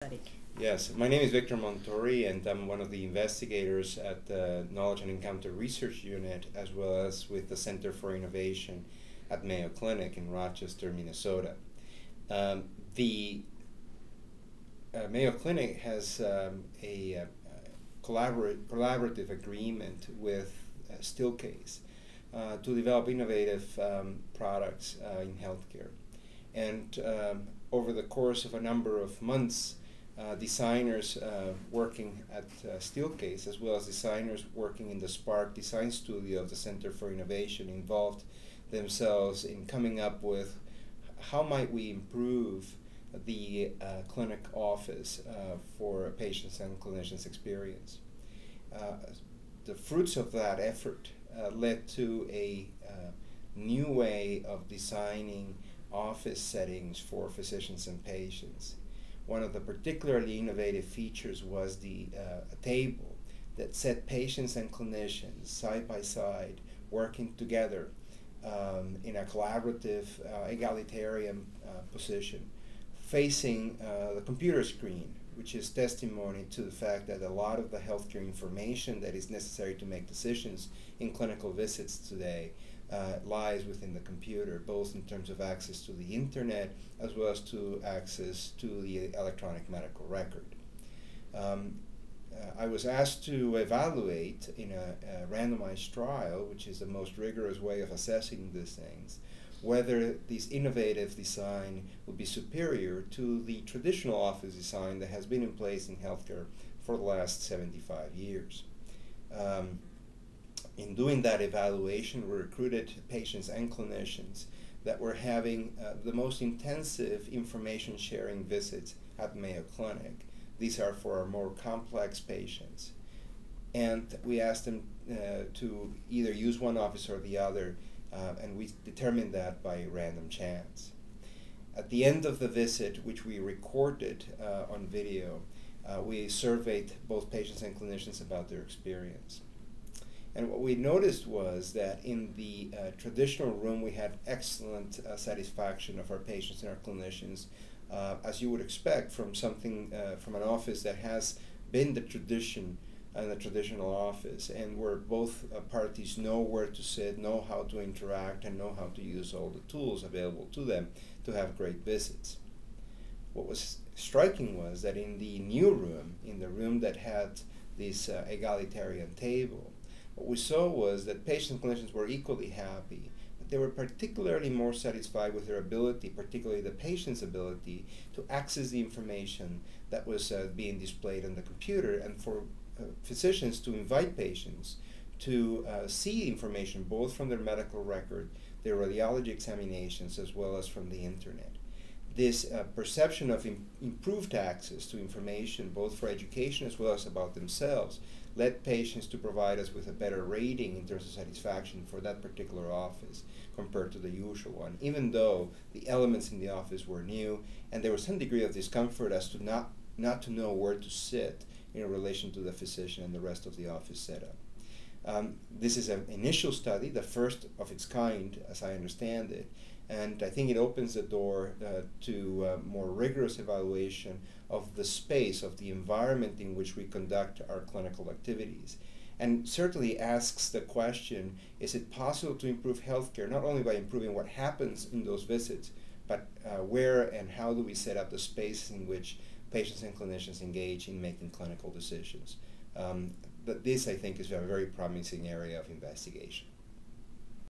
study. Yes, my name is Victor Montori, and I'm one of the investigators at the Knowledge and Encounter Research Unit, as well as with the Center for Innovation at Mayo Clinic in Rochester, Minnesota. The Mayo Clinic has a collaborative agreement with Steelcase to develop innovative products in healthcare. And over the course of a number of months, designers working at Steelcase, as well as designers working in the Spark Design Studio of the Center for Innovation, involved themselves in coming up with how might we improve the clinic office for patients and clinicians' experience. The fruits of that effort led to a new way of designing office settings for physicians and patients. One of the particularly innovative features was the table that set patients and clinicians side by side, working together in a collaborative, egalitarian position, facing the computer screen, which is testimony to the fact that a lot of the healthcare information that is necessary to make decisions in clinical visits today lies within the computer, both in terms of access to the internet as well as to access to the electronic medical record. I was asked to evaluate in a randomized trial, which is the most rigorous way of assessing these things, whether this innovative design would be superior to the traditional office design that has been in place in healthcare for the last 75 years. In doing that evaluation, we recruited patients and clinicians that were having the most intensive information sharing visits at Mayo Clinic. These are for our more complex patients. And we asked them to either use one office or the other, and we determined that by random chance. At the end of the visit, which we recorded on video, we surveyed both patients and clinicians about their experience. And what we noticed was that in the traditional room, we had excellent satisfaction of our patients and our clinicians, as you would expect from something from an office that has been the tradition and the traditional office, and where both parties know where to sit, know how to interact, and know how to use all the tools available to them to have great visits. What was striking was that in the new room, in the room that had this egalitarian table, what we saw was that patients and clinicians were equally happy, but they were particularly more satisfied with their ability, particularly the patient's ability, to access the information that was being displayed on the computer, and for physicians to invite patients to see information both from their medical record, their radiology examinations, as well as from the internet. This perception of improved access to information, both for education as well as about themselves, led patients to provide us with a better rating in terms of satisfaction for that particular office compared to the usual one, even though the elements in the office were new and there was some degree of discomfort as to not to know where to sit in relation to the physician and the rest of the office setup. This is an initial study, the first of its kind, as I understand it, and I think it opens the door to more rigorous evaluation of the space, of the environment in which we conduct our clinical activities, and certainly asks the question, is it possible to improve healthcare not only by improving what happens in those visits, but where and how do we set up the space in which patients and clinicians engage in making clinical decisions. But this, I think, is a very promising area of investigation.